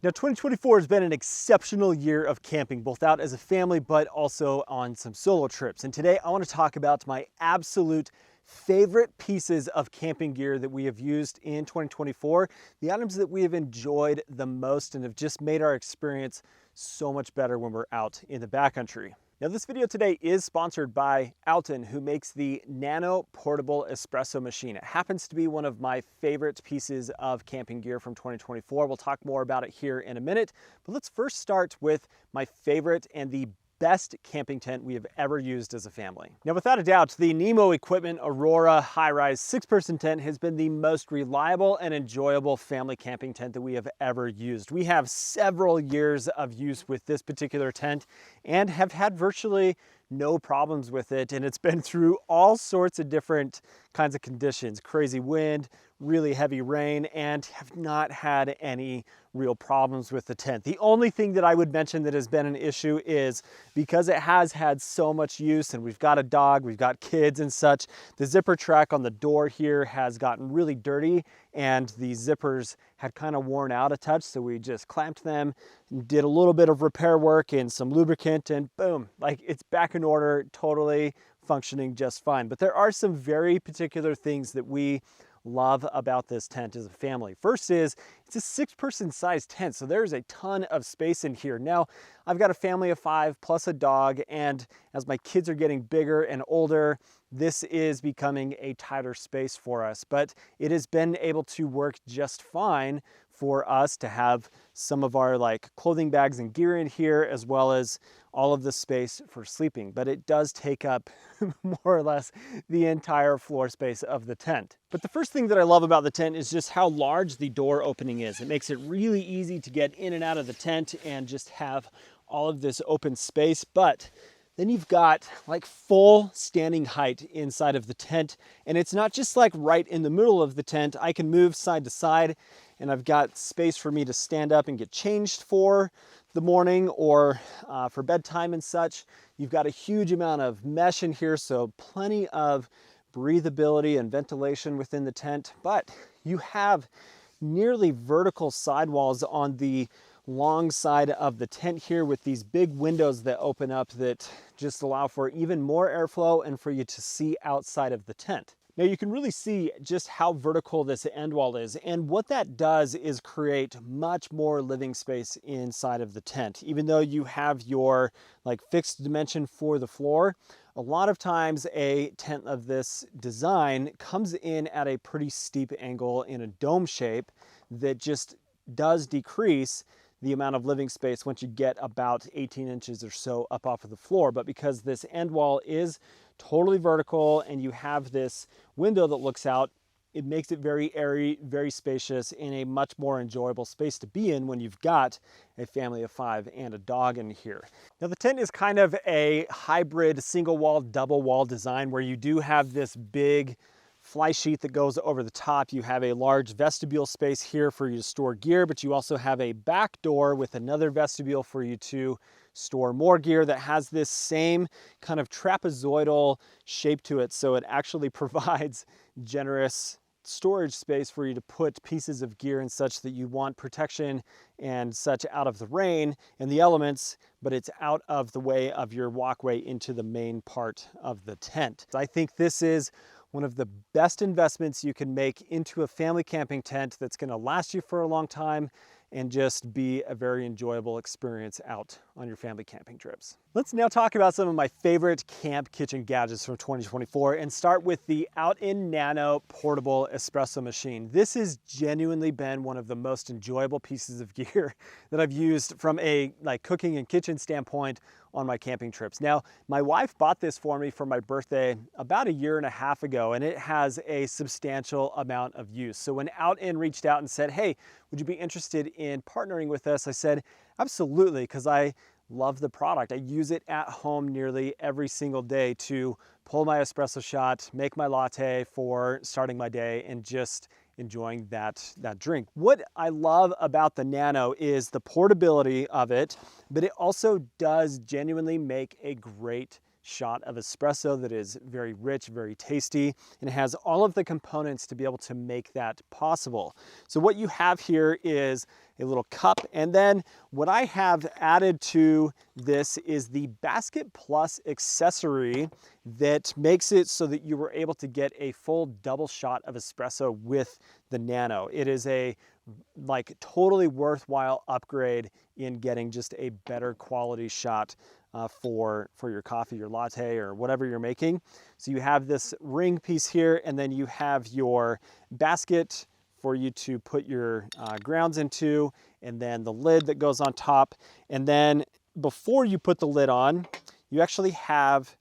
Now, 2024 has been an exceptional year of camping, both out as a family, but also on some solo trips. And today I want to talk about my absolute favorite pieces of camping gear that we have used in 2024, the items that we have enjoyed the most and have just made our experience so much better when we're out in the backcountry. Now, this video today is sponsored by Outin, who makes the Nano portable espresso machine. It happens to be one of my favorite pieces of camping gear from 2024. We'll talk more about it here in a minute, but let's first start with my favorite and the best camping tent we have ever used as a family. Now, without a doubt, the Nemo Equipment Aurora Highrise 6-person tent has been the most reliable and enjoyable family camping tent that we have ever used. We have several years of use with this particular tent and have had virtually no problems with it, and it's been through all sorts of different kinds of conditions, crazy wind, really heavy rain, and have not had any real problems with the tent. The only thing that I would mention that has been an issue is because it has had so much use and we've got a dog, we've got kids and such, the zipper track on the door here has gotten really dirty and the zippers had kind of worn out a touch, so we just clamped them, did a little bit of repair work and some lubricant, and boom, like it's back in order, totally functioning just fine. But there are some very particular things that we love about this tent as a family. First is it's a 6-person size tent, so there's a ton of space in here. Now, I've got a family of 5 plus a dog, and as my kids are getting bigger and older, this is becoming a tighter space for us, but it has been able to work just fine for us to have some of our like clothing bags and gear in here, as well as all of the space for sleeping. But it does take up more or less the entire floor space of the tent. But the first thing that I love about the tent is just how large the door opening is. It makes it really easy to get in and out of the tent and just have all of this open space. But then you've got like full standing height inside of the tent. And it's not just like right in the middle of the tent. I can move side to side and I've got space for me to stand up and get changed for the morning or for bedtime and such. You've got a huge amount of mesh in here, so plenty of breathability and ventilation within the tent. But you have nearly vertical sidewalls on the long side of the tent here with these big windows that open up that just allow for even more airflow and for you to see outside of the tent. Now you can really see just how vertical this end wall is, and what that does is create much more living space inside of the tent. Even though you have your like fixed dimension for the floor, a lot of times a tent of this design comes in at a pretty steep angle in a dome shape that just does decrease the amount of living space once you get about 18 inches or so up off of the floor. But because this end wall is totally vertical and you have this window that looks out, it makes it very airy, very spacious, and a much more enjoyable space to be in when you've got a family of 5 and a dog in here. Now the tent is kind of a hybrid single wall, double wall design where you do have this big fly sheet that goes over the top. You have a large vestibule space here for you to store gear, but you also have a back door with another vestibule for you to store more gear that has this same kind of trapezoidal shape to it. So it actually provides generous storage space for you to put pieces of gear and such that you want protection and such out of the rain and the elements, but it's out of the way of your walkway into the main part of the tent. I think this is one of the best investments you can make into a family camping tent that's going to last you for a long time and just be a very enjoyable experience out on your family camping trips. Let's now talk about some of my favorite camp kitchen gadgets from 2024 and start with the Outin Nano portable espresso machine. This has genuinely been one of the most enjoyable pieces of gear that I've used from a cooking and kitchen standpoint on my camping trips. Now, my wife bought this for me for my birthday about 1.5 years ago, and it has a substantial amount of use. So when Outin reached out and said, hey, would you be interested in partnering with us? I said, absolutely, because I love the product. I use it at home nearly every single day to pull my espresso shot, make my latte for starting my day, and just enjoying that drink. What I love about the Nano is the portability of it, but it also does genuinely make a great shot of espresso that is very rich, very tasty, and it has all of the components to be able to make that possible. So what you have here is a little cup, and then what I have added to this is the Basket Plus accessory that makes it so that you were able to get a full double shot of espresso with the Nano. It is a totally worthwhile upgrade in getting just a better quality shot for your coffee, your latte, or whatever you're making. So you have this ring piece here, and then you have your basket for you to put your grounds into, and then the lid that goes on top. And then before you put the lid on, you actually have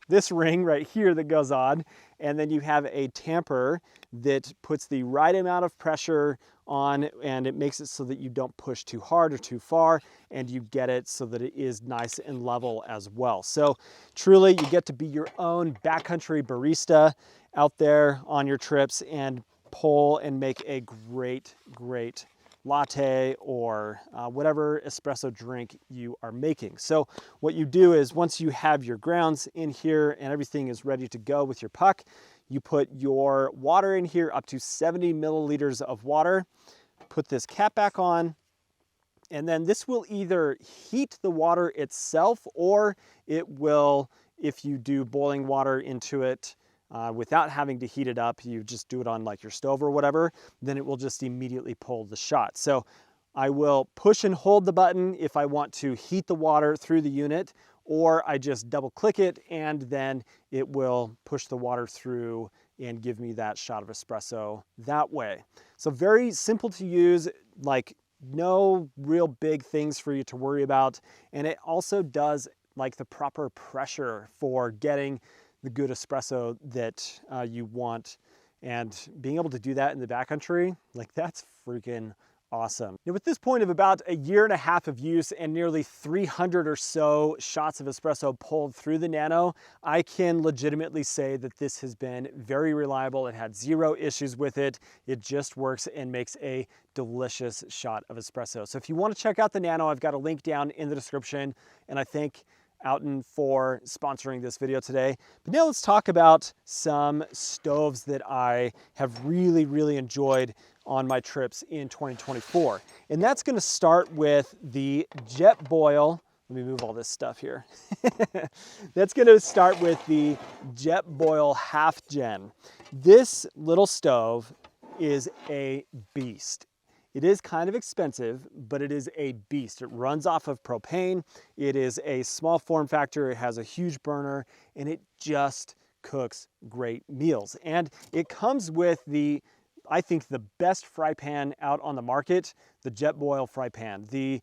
this ring right here that goes on, and then you have a tamper that puts the right amount of pressure on, and it makes it so that you don't push too hard or too far, and you get it so that it is nice and level as well. So truly, you get to be your own backcountry barista out there on your trips and pull and make a great latte or whatever espresso drink you are making. So what you do is, once you have your grounds in here and everything is ready to go with your puck, you put your water in here, up to 70 milliliters of water, put this cap back on, and then this will either heat the water itself, or it will, if you do boiling water into it, without having to heat it up, you just do it on like your stove or whatever, then it will just immediately pull the shot. So I will push and hold the button if I want to heat the water through the unit, or I just double click it and then it will push the water through and give me that shot of espresso that way. So very simple to use, like no real big things for you to worry about. And it also does like the proper pressure for getting the good espresso that you want, and being able to do that in the backcountry, like that's freaking awesome. Now, with this point of about a year and a half of use and nearly 300 or so shots of espresso pulled through the Nano, I can legitimately say that this has been very reliable. It had zero issues with it. It just works and makes a delicious shot of espresso. So if you want to check out the Nano, I've got a link down in the description, and I thank Outin for sponsoring this video today. But now let's talk about some stoves that I have really enjoyed on my trips in 2024. And that's gonna start with the Jetboil. Let me move all this stuff here. That's gonna start with the Jetboil Half Gen. This little stove is a beast. It is kind of expensive, but it is a beast. It runs off of propane. It is a small form factor. It has a huge burner, and it just cooks great meals. And it comes with the, I think, the best fry pan out on the market, the Jetboil fry pan. The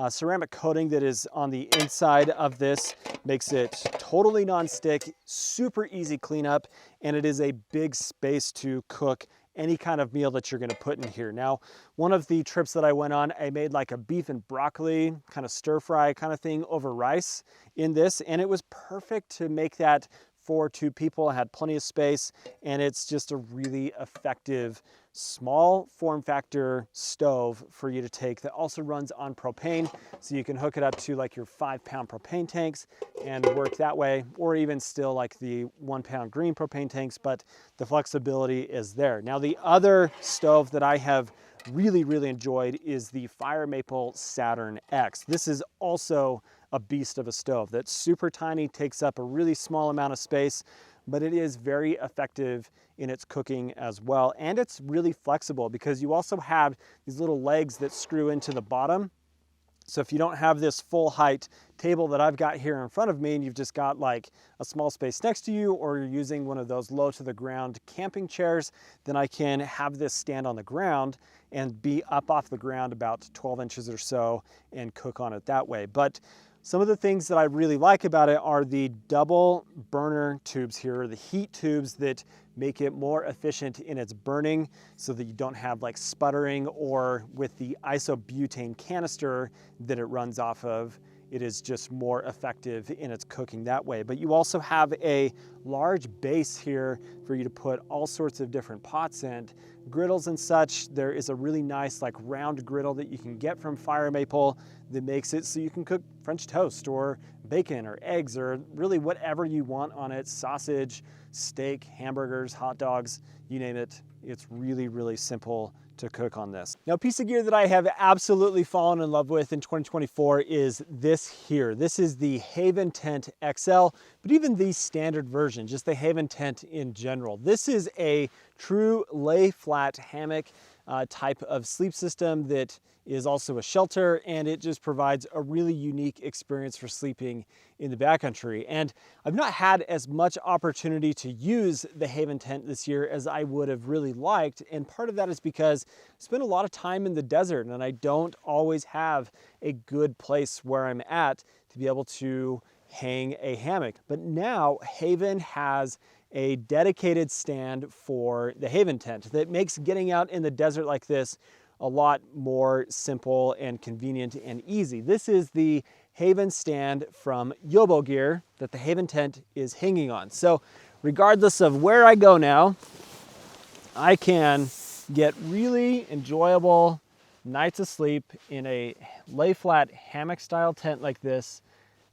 ceramic coating that is on the inside of this makes it totally non-stick, super easy cleanup, and it is a big space to cook any kind of meal that you're gonna put in here. Now, one of the trips that I went on, I made like a beef and broccoli kind of stir fry kind of thing over rice in this, and it was perfect to make that for 2 people. I had plenty of space, and it's just a really effective small form factor stove for you to take that also runs on propane. So you can hook it up to like your 5-pound propane tanks and work that way, or even still like the 1-pound green propane tanks, but the flexibility is there. Now, the other stove that I have really enjoyed is the Fire Maple Saturn X. This is also a beast of a stove that's super tiny, takes up a really small amount of space, but it is very effective in its cooking as well. And it's really flexible because you also have these little legs that screw into the bottom. So if you don't have this full height table that I've got here in front of me, and you've just got like a small space next to you, or you're using one of those low to the ground camping chairs, then I can have this stand on the ground and be up off the ground about 12 inches or so and cook on it that way. But some of the things that I really like about it are the double burner tubes here, the heat tubes that make it more efficient in its burning so that you don't have like sputtering, or with the isobutane canister that it runs off of, it is just more effective in its cooking that way. But you also have a large base here for you to put all sorts of different pots and griddles and such. There is a really nice like round griddle that you can get from Fire Maple that makes it so you can cook French toast or bacon or eggs or really whatever you want on it, sausage, steak, hamburgers, hot dogs, you name it. It's really, really simple to cook on this. Now, a piece of gear that I have absolutely fallen in love with in 2024 is this here. This is the Haven Tent XL, but even the standard version, just the Haven Tent in general. This is a true lay flat hammock type of sleep system that is also a shelter, and it just provides a really unique experience for sleeping in the backcountry. And I've not had as much opportunity to use the Haven Tent this year as I would have really liked, and part of that is because I spend a lot of time in the desert and I don't always have a good place where I'm at to be able to hang a hammock. But now Haven has a dedicated stand for the Haven Tent that makes getting out in the desert like this a lot more simple and convenient and easy. This is the Haven stand from Yobo Gear that the Haven Tent is hanging on. So regardless of where I go now, I can get really enjoyable nights of sleep in a lay flat hammock style tent like this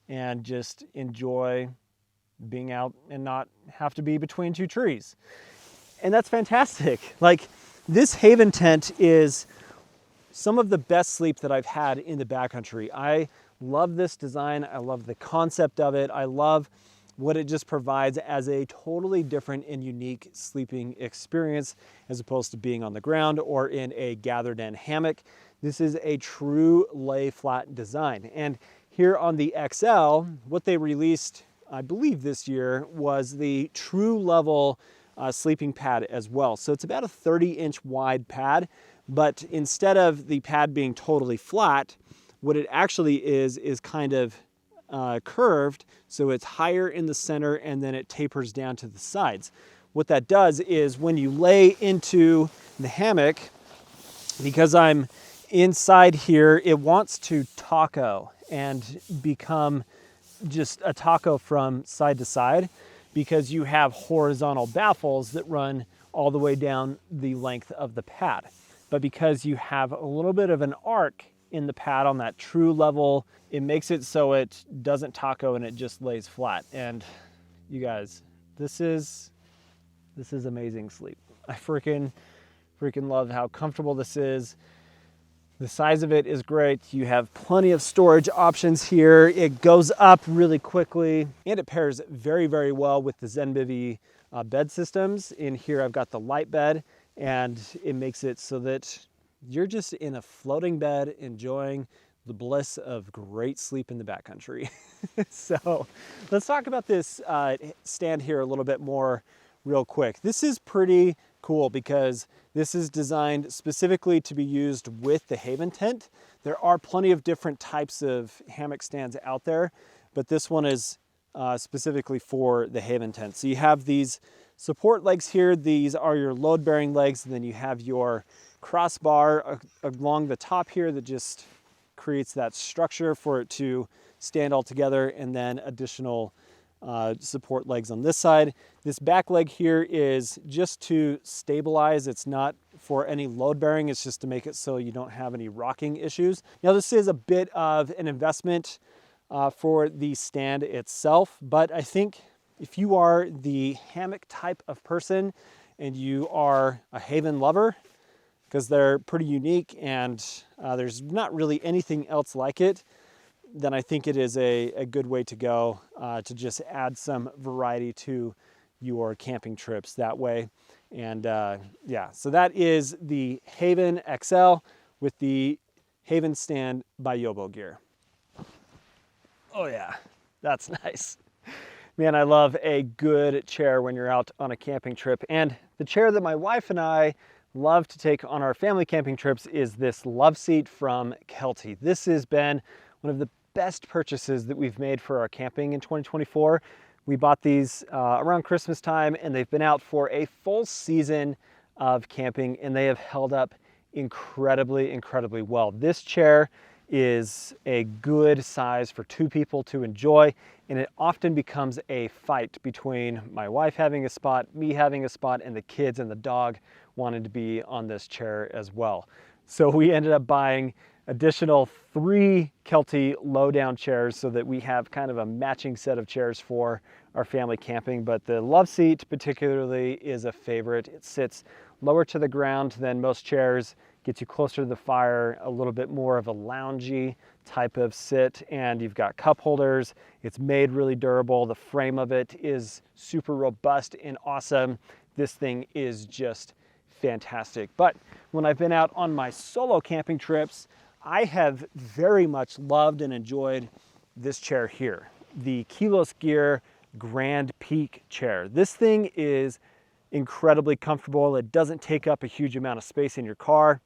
and just enjoy being out and not have to be between two trees. And that's fantastic. Like, this Haven tent is some of the best sleep that I've had in the backcountry. I love this design. I love the concept of it. I love what it just provides as a totally different and unique sleeping experience as opposed to being on the ground or in a gathered in hammock. This is a true lay flat design. And here on the XL, what they released, I believe this year, was the true level sleeping pad as well. So it's about a 30-inch wide pad, but instead of the pad being totally flat, what it actually is kind of curved, so it's higher in the center and then it tapers down to the sides. What that does is when you lay into the hammock, because I'm inside here, it wants to taco and become just a taco from side to side, because you have horizontal baffles that run all the way down the length of the pad. But because you have a little bit of an arc in the pad on that true level, it makes it so it doesn't taco and it just lays flat. And you guys, this is amazing sleep. I freaking love how comfortable this is. The size of it is great. You have plenty of storage options here. It goes up really quickly, and it pairs very, very well with the Zenbivy bed systems. In here, I've got the light bed, and it makes it so that you're just in a floating bed enjoying the bliss of great sleep in the backcountry. So let's talk about this stand here a little bit more real quick. This is pretty cool because this is designed specifically to be used with the Haven tent. There are plenty of different types of hammock stands out there, but this one is specifically for the Haven tent. So you have these support legs here. These are your load-bearing legs, and then you have your crossbar along the top here that just creates that structure for it to stand all together, and then additional support legs on this side. This back leg here is just to stabilize. It's not for any load bearing. It's just to make it so you don't have any rocking issues. Now, this is a bit of an investment for the stand itself, but I think if you are the hammock type of person and you are a Haven lover, because they're pretty unique and there's not really anything else like it, then I think it is a good way to go to just add some variety to your camping trips that way. And yeah, so that is the Haven XL with the Haven stand by Yobo Gear. Oh yeah, that's nice. Man, I love a good chair when you're out on a camping trip. And the chair that my wife and I love to take on our family camping trips is this love seat from Kelty. This has been one of the best purchases that we've made for our camping in 2024. We bought these around Christmas time, and they've been out for a full season of camping, and they have held up incredibly, incredibly well. This chair is a good size for two people to enjoy, and it often becomes a fight between my wife having a spot, me having a spot, and the kids and the dog wanting to be on this chair as well. So we ended up buying additional 3 Kelty low down chairs so that we have kind of a matching set of chairs for our family camping. But the love seat particularly is a favorite. It sits lower to the ground than most chairs, gets you closer to the fire, a little bit more of a loungy type of sit, and you've got cup holders. It's made really durable. The frame of it is super robust and awesome. This thing is just fantastic. But when I've been out on my solo camping trips, I have very much loved and enjoyed this chair here, the Quillow Gear Grand Peak chair. This thing is incredibly comfortable. It doesn't take up a huge amount of space in your car,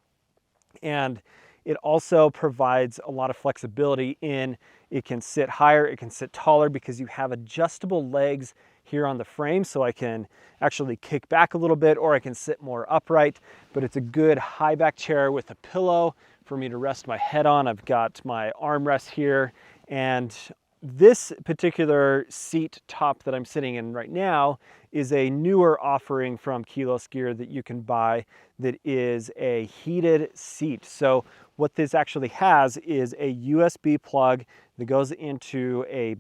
and it also provides a lot of flexibility in it can sit higher, it can sit taller because you have adjustable legs here on the frame, so I can actually kick back a little bit or I can sit more upright. But it's a good high back chair with a pillow for me to rest my head on. I've got my armrest here, and this particular seat top that I'm sitting in right now is a newer offering from Quillow Gear that you can buy that is a heated seat. So what this actually has is a USB plug that goes into a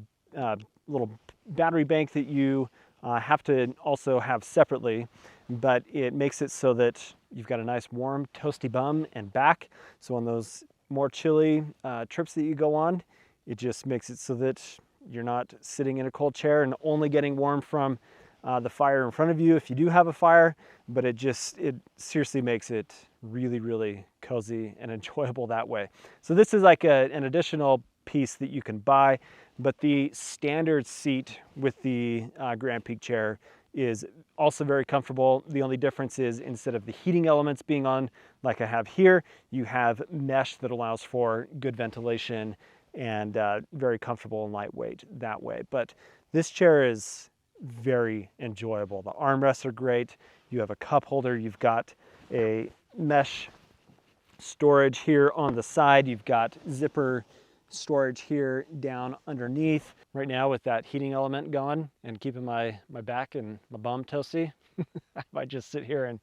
little battery bank that you have to also have separately, but it makes it so that you've got a nice warm toasty bum and back. So on those more chilly trips that you go on, it just makes it so that you're not sitting in a cold chair and only getting warm from the fire in front of you if you do have a fire, but it seriously makes it really, really cozy and enjoyable that way. So this is like an additional piece that you can buy, but the standard seat with the Grand Peak chair is also very comfortable. The only difference is instead of the heating elements being on like I have here, you have mesh that allows for good ventilation and very comfortable and lightweight that way. But this chair is very enjoyable. The armrests are great. You have a cup holder. You've got a mesh storage here on the side. You've got zipper storage here down underneath. Right now with that heating element going and keeping my back and my bum toasty, I might just sit here and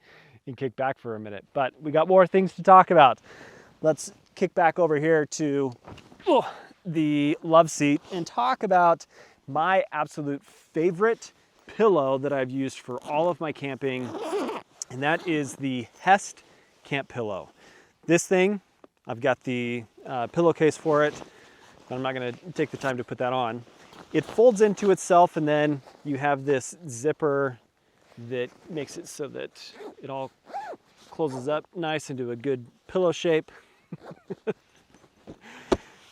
kick back for a minute. But we got more things to talk about. Let's kick back over here to the love seat and talk about my absolute favorite pillow that I've used for all of my camping, and that is the Hest camp pillow. This thing, I've got the pillowcase for it, but I'm not going to take the time to put that on. It folds into itself, and then you have this zipper that makes it so that it all closes up nice into a good pillow shape.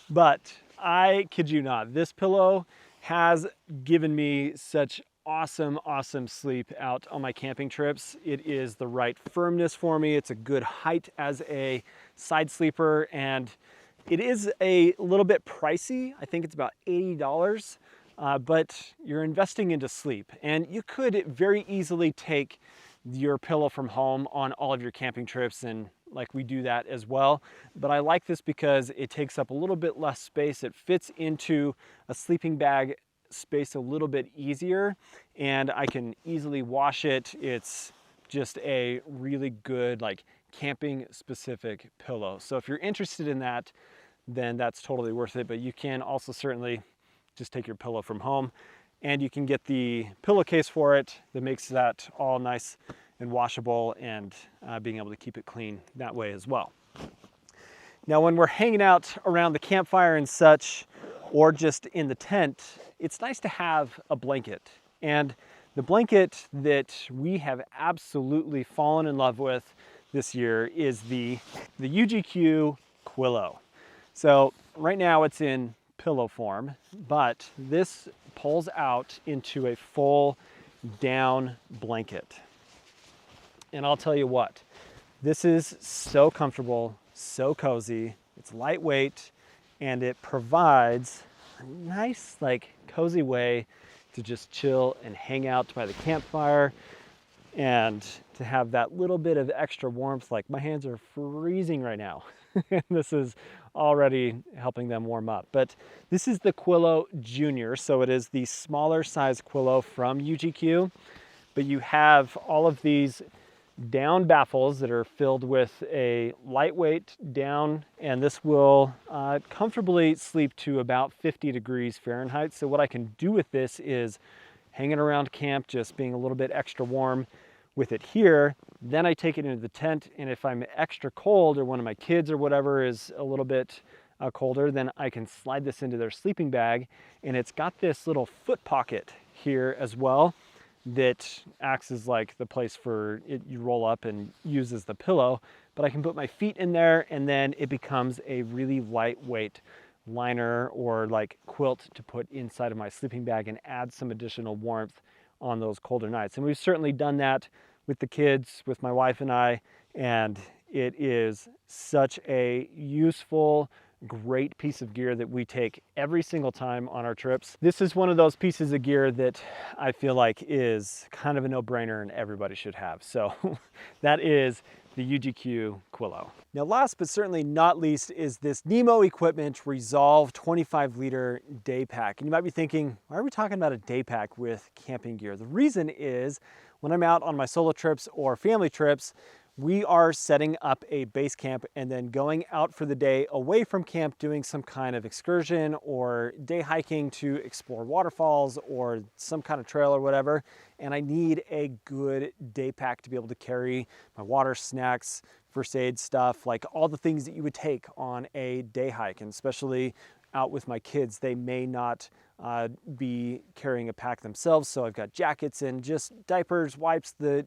But I kid you not, this pillow has given me such awesome sleep out on my camping trips. It is the right firmness for me. It's a good height as a side sleeper, and it is a little bit pricey. I think it's about $80, but you're investing into sleep, and you could very easily take your pillow from home on all of your camping trips, and like we do that as well. But I like this because it takes up a little bit less space. It fits into a sleeping bag space a little bit easier, and I can easily wash it. It's just a really good like camping specific pillow. So if you're interested in that, then that's totally worth it. But you can also certainly just take your pillow from home, and you can get the pillowcase for it that makes that all nice and washable, and being able to keep it clean that way as well. Now, when we're hanging out around the campfire and such, or just in the tent, it's nice to have a blanket. And the blanket that we have absolutely fallen in love with this year is the UGQ Quillow. So right now it's in pillow form, but this pulls out into a full down blanket. And I'll tell you what, this is so comfortable, so cozy, it's lightweight, and it provides a nice, like, cozy way to just chill and hang out by the campfire and to have that little bit of extra warmth. Like, my hands are freezing right now. This is already helping them warm up. But this is the Quillow Junior, so it is the smaller size Quillow from UGQ, but you have all of these down baffles that are filled with a lightweight down, and this will comfortably sleep to about 50 degrees Fahrenheit. So what I can do with this is hanging around camp, just being a little bit extra warm with it here. Then I take it into the tent, and if I'm extra cold or one of my kids or whatever is a little bit colder, then I can slide this into their sleeping bag, and it's got this little foot pocket here as well that acts as like the place for it you roll up and use as the pillow. But I can put my feet in there, and then it becomes a really lightweight liner or like quilt to put inside of my sleeping bag and add some additional warmth on those colder nights. And we've certainly done that with the kids, with my wife and I, and it is such a useful, great piece of gear that we take every single time on our trips. This is one of those pieces of gear that I feel like is kind of a no-brainer and everybody should have. So that is the UGQ Quillow. Now, last but certainly not least is this Nemo Equipment Resolve 25-liter day pack. And you might be thinking, why are we talking about a day pack with camping gear? The reason is when I'm out on my solo trips or family trips, we are setting up a base camp and then going out for the day away from camp, doing some kind of excursion or day hiking to explore waterfalls or some kind of trail or whatever. And I need a good day pack to be able to carry my water, snacks, first aid stuff, like all the things that you would take on a day hike. And especially out with my kids, they may not be carrying a pack themselves. So I've got jackets and just diapers, wipes, the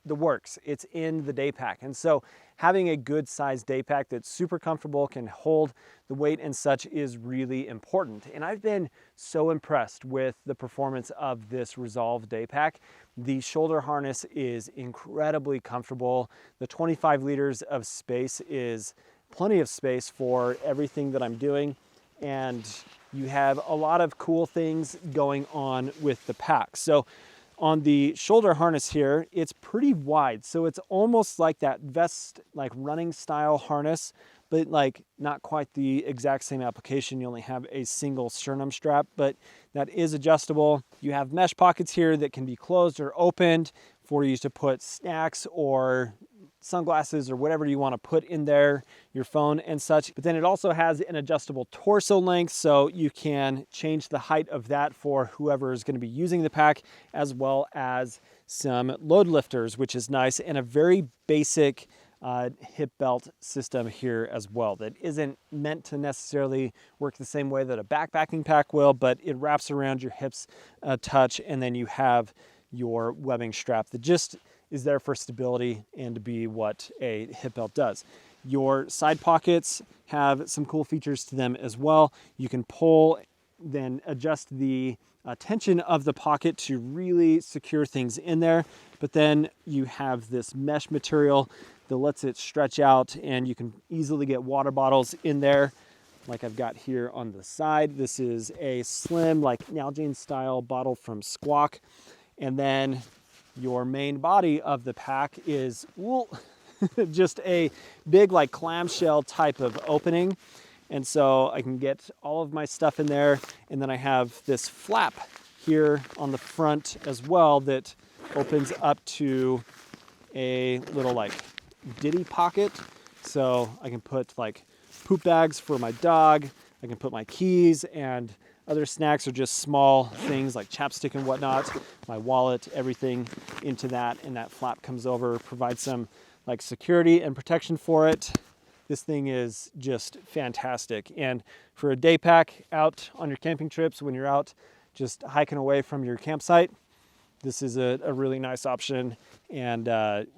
works. It's in the day pack. And so having a good sized day pack that's super comfortable, can hold the weight and such, is really important. And I've been so impressed with the performance of this Resolve day pack. The shoulder harness is incredibly comfortable. The 25 liters of space is plenty of space for everything that I'm doing. And you have a lot of cool things going on with the pack. So on the shoulder harness here, it's pretty wide. So it's almost like that vest, like running style harness, but like not quite the exact same application. You only have a single sternum strap, but that is adjustable. You have mesh pockets here that can be closed or opened for you to put snacks or sunglasses or whatever you want to put in there, your phone and such. But then it also has an adjustable torso length, so you can change the height of that for whoever is going to be using the pack, as well as some load lifters, which is nice, and a very basic hip belt system here as well that isn't meant to necessarily work the same way that a backpacking pack will, but it wraps around your hips a touch, and then you have your webbing strap that just is there for stability and to be what a hip belt does. Your side pockets have some cool features to them as well. You can pull, then adjust the tension of the pocket to really secure things in there. But then you have this mesh material that lets it stretch out, and you can easily get water bottles in there like I've got here on the side. This is a slim, like Nalgene style bottle from Squawk. And then your main body of the pack is just a big like clamshell type of opening. And so I can get all of my stuff in there. And then I have this flap here on the front as well that opens up to a little like ditty pocket. So I can put like poop bags for my dog. I can put my keys and other snacks, or just small things like chapstick and whatnot, my wallet, everything into that. And that flap comes over, provides some like security and protection for it. This thing is just fantastic. And for a day pack out on your camping trips, when you're out just hiking away from your campsite, this is a really nice option. And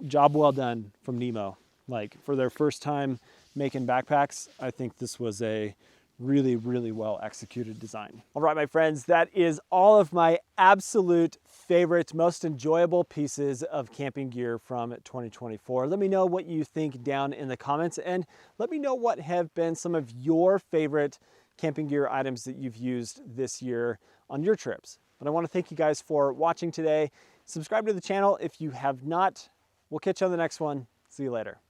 job well done from Nemo. Like for their first time making backpacks, I think this was a really, really well executed design. All right, my friends, that is all of my absolute favorite, most enjoyable pieces of camping gear from 2024. Let me know what you think down in the comments, and let me know what have been some of your favorite camping gear items that you've used this year on your trips. But I want to thank you guys for watching today. Subscribe to the channel if you have not. We'll catch you on the next one. See you later.